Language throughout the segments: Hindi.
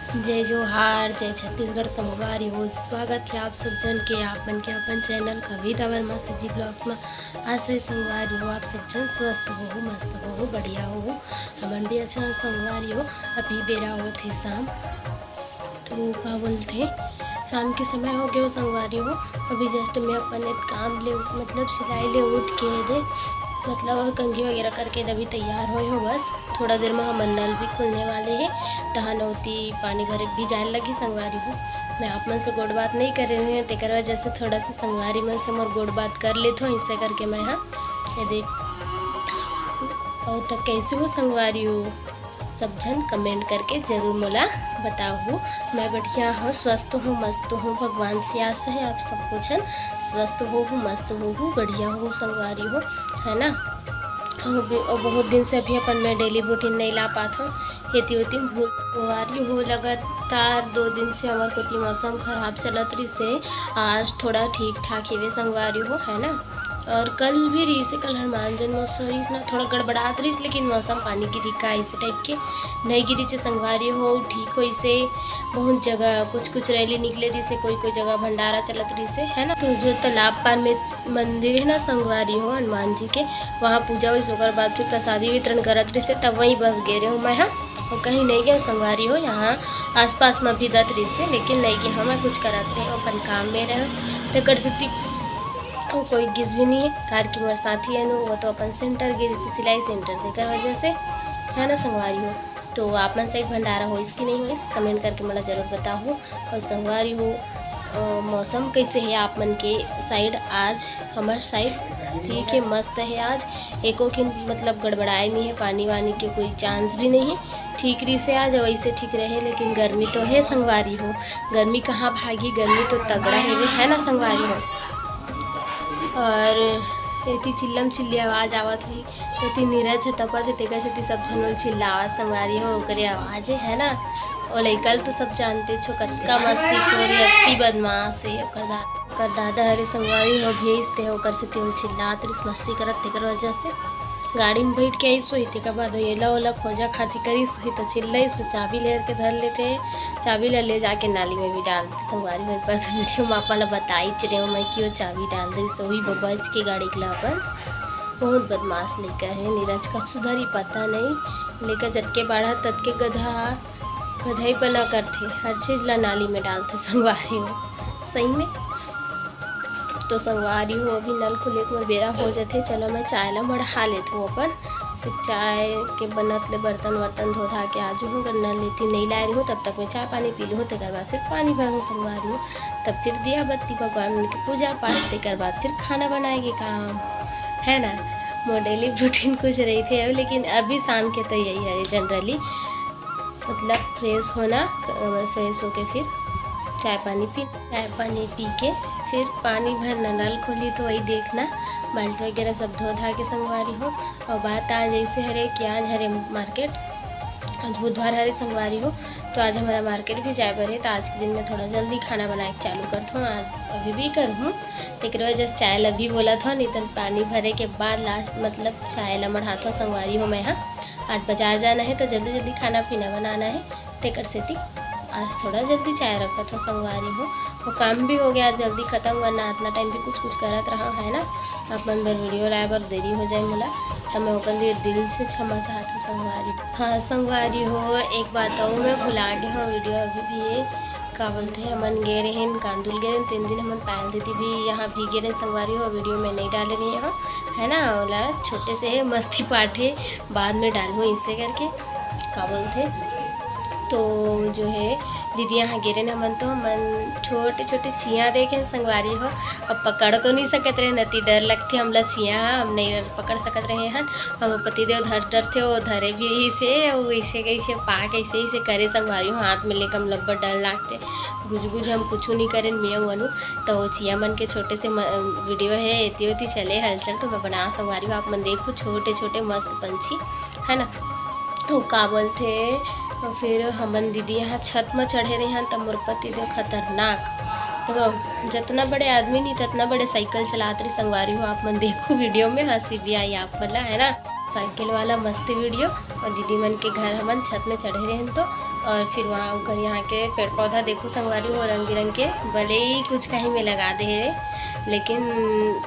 जय जोहार, जय छत्तीसगढ़। संगवारी हो स्वागत है आप सब जन के आपन के अपन चैनल कविता वर्मा जी ब्लॉग्स में। आशा है संगवारी हो आप सब जन स्वस्थ हो, मस्त हो, बढ़िया हो। हमन भी अच्छा संगवारी हो। अभी बेरा हो थे शाम, तो का बोलते शाम के समय हो गए हो संगवारी हो। अभी जस्ट मैं अपन एक काम ले मतलब सिलाई ले उठ के दे मतलब कंघी वगैरह करके अभी तैयार हुए हो। बस थोड़ा देर में हम नल भी खुलने वाले हैं, तहान होती पानी भरे भी जाने लगी संगवारी हो। मैं आप मन से गोड़ बात नहीं कर रही हूँ, तेकर वजह से थोड़ा सा संगवारी मन से मोर गोड़ बात कर लेते हो। इससे करके मैं हाँ ये देख और तक कैसे हो संगवारी हो सब जन कमेंट करके ज़रूर मोला बताओ। मैं बढ़िया हूँ, स्वस्थ हूँ, मस्त हूँ। भगवान से आस है आप सब कुछ स्वस्थ हो, मस्त हो, बढ़िया हो संगवारी हो, है ना। और बहुत दिन से अभी अपन मैं डेली रूटीन नहीं ला पाता हूँ, हेती होती भूलवारी हो। लगातार 2 दिन से हमारे कोती मौसम खराब चलत रही से आज थोड़ा ठीक ठाक ही वे संगवारी हो, है ना। और कल भी रही से, कल हनुमान जन्मोत्सव रही ना, थोड़ा गड़बड़ात रही, लेकिन मौसम पानी गिरी का इस टाइप के नहीं गिरी चे संगवारी हो। ठीक हो इसे बहुत जगह कुछ रैली निकले थी से, कोई जगह भंडारा चलत रही से, है ना। तो जो तालाब पार में मंदिर है ना संगवारी हो हनुमान जी के, वहाँ पूजा हुई। ओकर बाद फिर प्रसादी वितरण करत रही से, तब वहीं बस गे रहे हूँ मैं हाँ। और कहीं नहीं गए संगवारी हो, यहाँ आसपास में भी दत रही से, लेकिन नहीं गए मैं कुछ करत रहे अपन काम में रहे। तो कर सकती कोई गिस भी नहीं है, कार की मेरे साथी है वो तो अपन सेंटर गिरी से, सिलाई सेंटर से कर वजह से, है ना संगवारी हो। तो आप मन से भंडारा हो इसकी नहीं हो, कमेंट करके मला ज़रूर बताओ। और संगवारी हो मौसम कैसे है आप मन के साइड? आज हमारे साइड ठीक है, मस्त है। आज एको की मतलब गड़बड़ाए नहीं है, पानी वानी के कोई चांस भी नहीं है। ठीक रही से आज वैसे ठीक रहे, लेकिन गर्मी तो है संगवारी हो। गर्मी कहाँ भागी, गर्मी तो तगड़ा है ना संगवारी हो। और इतनी चिल्लम चिल्ली आवाज़ आवत हुई, इतनी नीरज है तपत है, तेकर से सब झन चिल्लावत संगवारी हो, ओकरे आवाज़ है ना। और लइकल तो सब जानते छो कतका मस्ती खोरी, अति बदमाश है। ओकर दादा हरे संगवारी हो भेजते ओकर से तेल चिल्लात रही, मस्ती करत, तेकर वजह से गाड़ी में बैठ के आई सोई। तेकर बाद एला ओला खोजा खाची करी सोई, तो चिल्लाई से चाबी ले के धर लेते, चाबी ले जाके नाली में भी डाल देते संगवारी में। एक बार तो वीडियो में अपन बताई चले मैं क्यों चाबी डाल दी, सोई बच के गाड़ी के अपन। बहुत बदमाश लेकर है, नीरज कब सुधरी पता नहीं, लेकर जटके बाढ़ा तटके गधाई पर ना करते, हर चीज़ ला नाली में डालते संगवारी हो सही में। तो संगवारी हो अभी नल खुले के बेरा हो जाते, चलो मैं चाय ला बढ़ा लेती हूँ अपन। फिर चाय के बनत ले बर्तन वर्तन धो धा के आज हूँ, अगर नल लेती नहीं ला रही हूँ तब तक मैं चाय पानी पी लूँ। तेकर बाद फिर पानी भरूँ संगवारी हूँ, तब फिर दिया बत्ती भगवान की पूजा पाठ, तेकर बाद फिर खाना बनाएगी काम, है ना। मोर डेली रूटीन कुछ रही थे अब, लेकिन अभी शाम के तो यही है जनरली, मतलब फ्रेश होना, फ्रेश होके फिर चाय पानी पी के फिर पानी भरना, नल खोली तो वही देखना, बाल्टी वगैरह सब धो धा के संगवारी हो। और बात आज ऐसे हरे कि आज हरे मार्केट, आज बुधवार हरे संगवारी हो, तो आज हमारा मार्केट भी जाए पर है। तो आज के दिन में थोड़ा जल्दी खाना बनाए चालू करता हूँ, आज अभी भी करूँ। लेकिन वजह चाय अभी बोला था, नहीं तो पानी भरे के बाद लास्ट मतलब चाय ला मढ़ाता हूँ संगवारी हो मैं हाँ। आज बाजार जाना है तो जल्दी खाना पीना बनाना है, तेकर से आज थोड़ा जल्दी चाय रखा था संगवारी हो। वो काम भी हो गया जल्दी ख़त्म, वरना इतना टाइम भी कुछ करत रहा, है ना। अपन बर वीडियो लाए बर देरी हो जाए मोला, तो मैं ओकर दिल से क्षमा चाहती हूँ संगवारी। हाँ संगवारी हो एक बात और मैं भुला गई हूँ, वीडियो अभी भी ये का बोलते हैं हमन गे रहे हैं कांदुल गे रहे 3 दिन, हमन पायल दीदी भी यहाँ भी गे रहे संगवारी हो। वीडियो में नहीं डाल रही हूँ, है ना, ओला छोटे से मस्ती पाठे बाद में डालूँ इससे करके का बोलते। तो जो है दीदी यहाँ गिरे न मन, तो मन छोटे छोटे चियाँ देखे संगवारी हो। अब पकड़ तो नहीं सकत रहे, नती डर लगती हमला चियाँ, हम नहीं पकड़ सकत रहे हैं। हम पतिदेव धर थे वो धरे भी से वैसे कैसे पा कैसे ऐसे करे संगवारी हो, हाथ में लेकर हम लब्बड़ डर लागते, गुज हम कुछ नहीं करें मियाँ वनु। तो वो चियाँ मन के छोटे से वीडियो है एती चले हलचल, तो मैं बना संगवारी हो, आप मन देखो छोटे छोटे मस्त पंछी, है ना। तो का बोलते फिर हमन दीदी यहाँ छत में चढ़े रहे हैं, तब मोर पति देव खतरनाक, तो जितना बड़े आदमी नहीं ततना बड़े साइकिल चलाते रही संगवारी हो। आप मन देखो वीडियो में, हंसी भी आई आप वाला, है ना, साइकिल वाला मस्त वीडियो। और दीदी मन के घर हमन छत में चढ़े रहे हैं, तो और फिर वहाँ ऊपर यहाँ के पेड़ पौधा देखो संगवारी हो रंग बिरंग के, भले ही कुछ कहीं में लगा दे है, लेकिन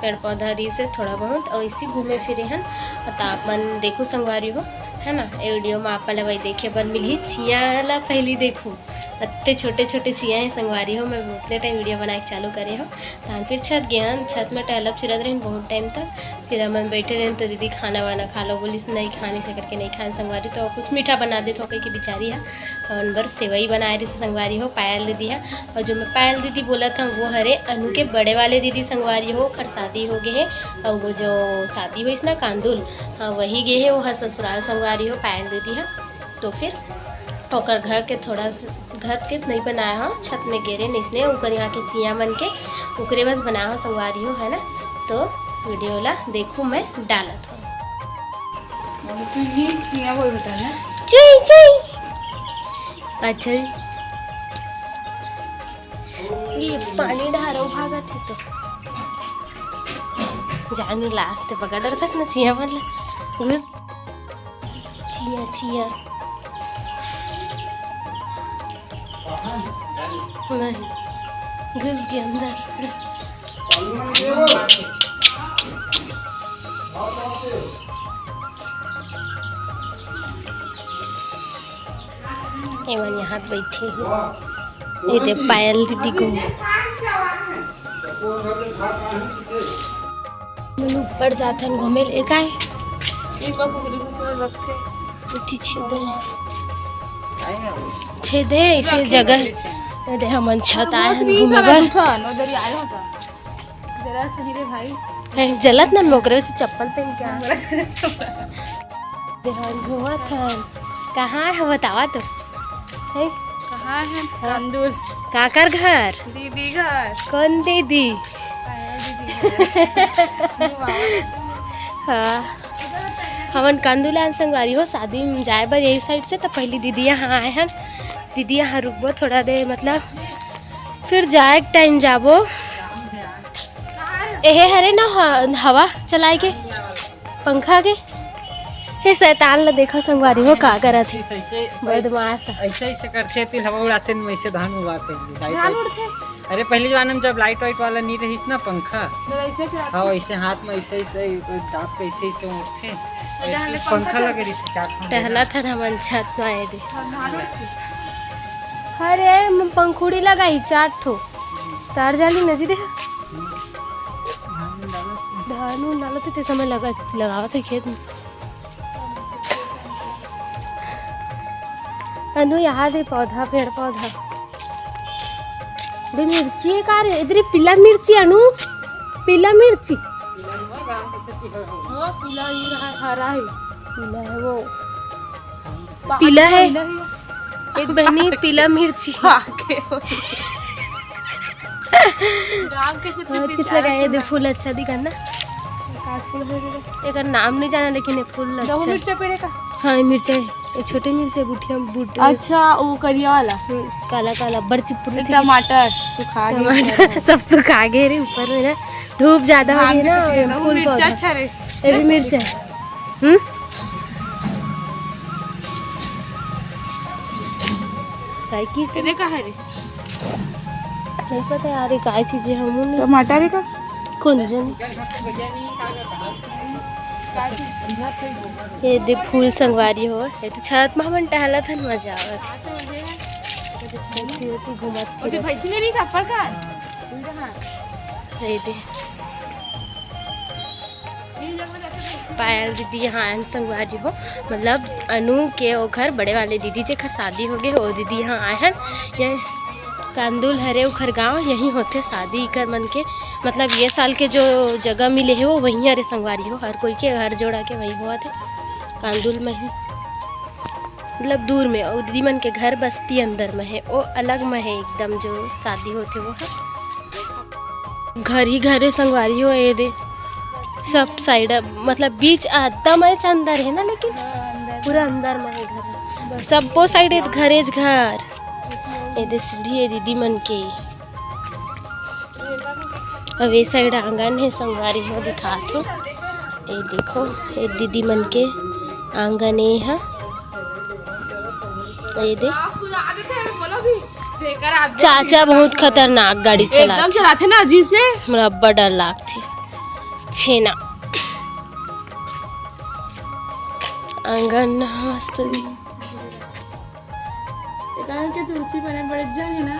पेड़ पौधा री से थोड़ा बहुत और इसी घूमे फिरे हैं। तो आपन देखो संगवारी हो है ना, ये वीडियो में आप वही देखे बर मिली चिया ला पहली देखो, इतने छोटे छोटे चिया हैं संगवारी हो। मैं उतने टाइम वीडियो बना के चालू करे हो तो फिर छत गया, छत में टहलब फिरत रहे बहुत टाइम तक। फिर हम बैठे रहे तो दीदी खाना वाना खा लो, बोली नहीं खाने से करके नहीं खाने संगवारी, तो कुछ मीठा बना दे तो कहीं की बेचारी है और बर सेवई बनाए रही संगवारी हो, पायल दीदी है। और जो मैं पायल दीदी बोला था वो हरे अनु के बड़े वाले दीदी संगवारी हो, खर शादी हो गए है। और वो जो शादी हुई ना कांदुल, हाँ वही गए है, वो है ससुराल संगवारी हो पायल दीदी है। तो फिर ओकर घर के थोड़ा घर के नहीं बनाया हो, छत में गिरे नहीं इसने ऊपर यहाँ के चिया बन के उकरे बस बनाया हो संगवारी हो है ना। तो वीडियो ला देखूँ मैं डालत हूँ। अच्छा ये पानी ढारो भागत है तो जान लास्ट पकड़ डर था ना चिया बन घुस चिया चिया नहीं घुस गया अंदर। एवन यहाँ बैठे हैं, ये पायल दीदी को ऊपर जाते हैं घूमे ले का छेदे इसे जगह दे हम छत आए हैं घूमे बर जलत ना मोकरे से चप्पल पहन के देहान घूमा था। कहाँ है बतावा तो है कहाँ है कांदुल काकर घर दीदी घर कौन दीदी हाँ हमन कांदुलान संगवारी हो शादी में जाए बर यही साइड से। तो पहली दीदी यहाँ आए हैं, दीदी यहाँ रुकबो थोड़ा देर मतलब फिर जाए टाइम जाबो एहे हरे ना हवा चलाए के पंखा के हे शैतान ला देखो संगवारी हो का करत थी बदमाश ऐसे करते थे, हवा उड़ाते न वैसे धान उगाते धान उड़ते। अरे पहले जमाने में जब लाइट वाइट वाला नहीं रही ना पंखा, हाँ वैसे हाथ में ऐसे ऐसे दाप पे ऐसे ऐसे उठे पंखा लगे रही टहला था हमन छत में आए दे। अरे पंखुड़ी लगाई 4 ठो तार जाली नजी दे धान डालो तो समय लगावा था खेत में। अनु यहाँ दे पौधा पेड़ पौधा दे मिर्ची का रे इधर पीला मिर्ची अनु पीला मिर्ची हाँ पीला ही रहा हरा है पीला है वो पीला है एक बहनी पीला मिर्ची किस लगाए दे फूल अच्छा दिखा ना एक नाम नहीं जाना लेकिन ये फूल अच्छा मिर्चा पेड़ का हाँ मिर्चा है ये छोटे मिर्चा बुटिया बुट अच्छा वो करिया वाला काला काला बड़ चिपुर टमाटर सुखा गए सब सुखा गए रे ऊपर में ना धूप ज्यादा हो गई ना फूल पौधा अच्छा रे ये भी मिर्चा है काय की ये का है रे नहीं पता यार ये काय चीजें हम टमाटर का कौन जन ये दे फूल संगवारी हो ये तो छत में हमन टहला था मजा आवत घूमत ओते भैंसी ने री थप्पड़ का ये दे पायल दीदी यहाँ संगवारी हो मतलब अनु के ओ घर बड़े वाले दीदी जे घर शादी हो गए वो दीदी यहाँ आए हैं। ये कांदुल हरे उखर गाँव यहीं होते शादी कर मन के मतलब ये साल के जो जगह मिले है वो वहीं अरे संगवारी हो हर कोई के घर जोड़ा के वहीं हुआ थे कांदुल में ही मतलब दूर में और दीदी मन के घर बस्ती अंदर में है वो अलग में है एकदम जो शादी होते वो है घर ही घर है संगवारी हो ये दे सब साइड मतलब बीच आधा मैच अंदर है ना लेकिन पूरा अंदर में है घर सब वो साइड है घर ये दे सीढ़ी है दीदी मन के अब ये साइड आंगन है संगवारी हो दिखा तो ये देखो ये दीदी मन के आंगन है ये दे चाचा बहुत खतरनाक गाड़ी एकदम चलाते ना अजीब से। हमरा बड़ा डर लागती छेना आंगन मस्त के तुलसी बने बड़े जन है ना।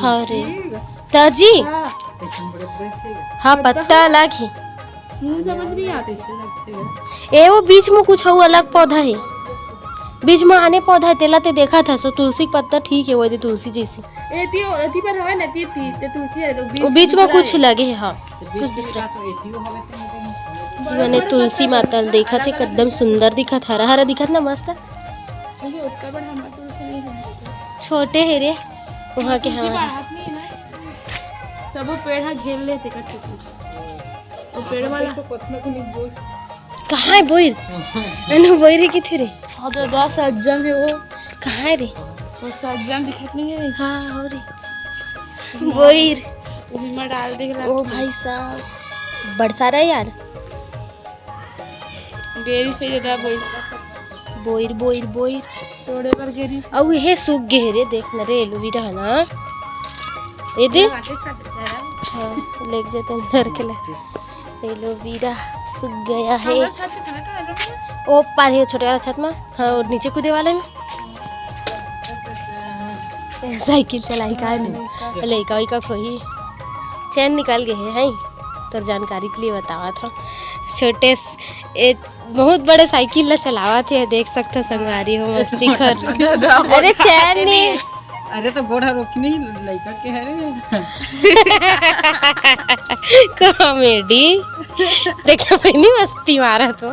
हाँ रे ताजी हाँ पत्ता अलग है मुंह समझ नहीं आते इससे लगते ए वो बीच में कुछ और अलग पौधा है बीच में आने पौधा है तेला ते देखा था सो तुलसी का पत्ता ठीक है वो यदि तुलसी जैसी एती पर है ना ती तुलसी है तो वो बीच में कुछ लगे है हाँ कुछ दूसरा मैंने तुलसी माता देखा थे एकदम सुंदर दिखा था हरा हरा दिखा था ना मस्त मुझे उसका बड़ा हम तुलसी नहीं है छोटे है रे वहाँ के हाँ सब वो पेड़ हाँ घेर लेते कट्टे वो पेड़ वाला तो पत्थर को नहीं बोल कहाँ है बोइर मैंने बोइर की थी रे हाँ तो दस सज्जन है वो कहाँ है रे वो सज्जन दिखत नहीं है। हाँ हो रे बोइर उसी में डाल दे ओ भाई साहब बड़ सारा यार गेरी से ज्यादा बोल बोइर बोइर बोइर तोड़े पर गेरी अब ये सूख गए रे देख ना रे एलोवेरा है ना ये दे हाँ लेके जाते अंदर के लिए एलोवेरा सूख गया है ओ पार है छोटे वाला छत में हाँ और नीचे कूदे वाले में साइकिल चलाई का नहीं लड़का वही का खोई चैन निकाल गए हैं तो जानकारी के लिए बतावा था छोटे बहुत बड़े साइकिल ला चलावा थे देख सकते संगारी हो मस्ती कर अरे चैन नहीं अरे तो गोड़ा रोकी नहीं लड़का के है रे कॉमेडी देखा पहली मस्ती मारा तो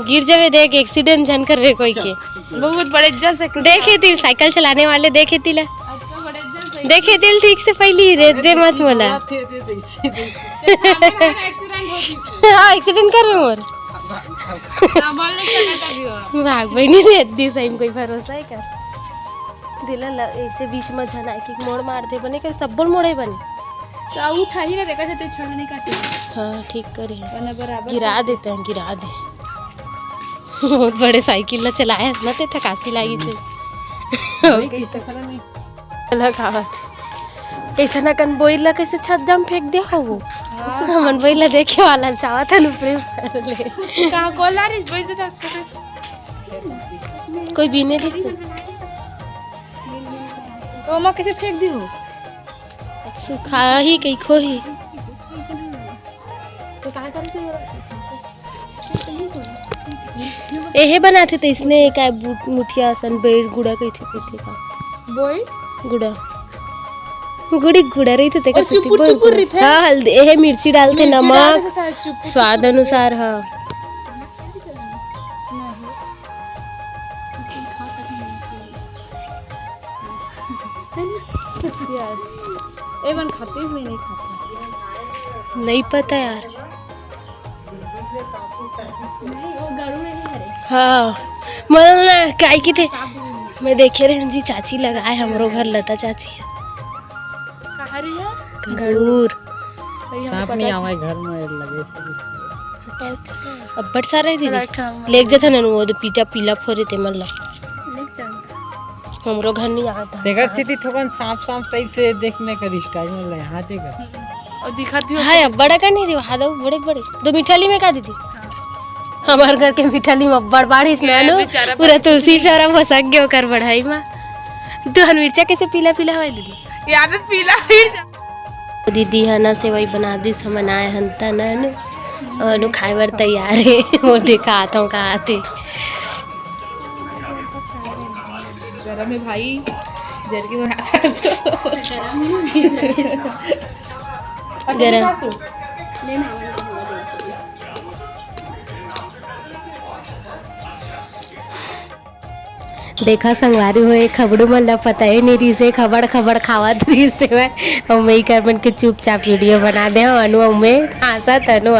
गिर जावे देख एक्सीडेंट जन करवे कोई के बहुत बड़े जन से देखे दिल साइकिल चलाने वाले देखे दिल देखे दिल ठीक से पहली रेत दे मत मोला हाँ एक्सीडेंट कर रहे मोर भाग बहनी रेत दी सही कोई भरोसा है क्या दिला ऐसे बीच में झना एक मोड़ मार दे बने कर सब मोड़े बने तो उठा ही ना देखा जाते छोड़ नहीं काटे हाँ ठीक करे बने बराबर गिरा देते हैं गिरा दे बहुत बड़े साइकिल ला चलाया ना ते थकासी लागी छे अलग आवत कैसा ना कन बोइला कैसे छत जम फेंक दे हो वो हमन बोइला देखे वाला चाहत है न प्रेम ले कहां कोला रे बोल दे कोई बीने दिस तो मां कैसे फेंक दी हो सुखा ही कई खोही तो काय करते एहे बनाते थे इसने काय बूट मुठिया सन बेड़ गुड़ा कही थी का बोई गुड़ा गुड़ी गुड़ा रही थे का चुपुर चुपुर रही थे हां हल्दी एहे मिर्ची डालते नमक स्वाद अनुसार हां एवन खाते हुए नहीं खाता नहीं पता यार नहीं वो गड़ू नहीं है हाँ मतलब ना काय की थे मैं देखे रहे जी चाची लगाए हमरो घर लता चाची कहाँ रही है गड़ूर सांप नहीं हमारे घर में लगे अब बट सारा दीदी लेक जाता ना वो तो पीटा पीला फोरे ते मतलब हमरो घर नहीं आता देखा सिटी थोकन सांप सांप टाइप से देखने का स्टाइल में ले हां देखा और दिखाती हो हां बड़ा का नहीं रे हां बड़े बड़े दो मिठाली में का दीदी हमारे घर के मिठाली में बड़ बारिश में आनो पूरा तुलसी सारा फसक गयो कर बढ़ाई में तो हन मिर्चा कैसे पीला पीला है दीदी याद पीला मिर्चा दीदी हना से वही बना दी समनाए हंता ननु और खाए बर तैयार है वो दिखाता हूं कहां आते गरम है भाई जर के गरम देखा संगवारी हुए खबड़ू मतलब पता ही नहीं रही से खबड़ खबड़ खावा रही से मैं मई कर बन के चुपचाप वीडियो बना दे अनु में हंसा तनु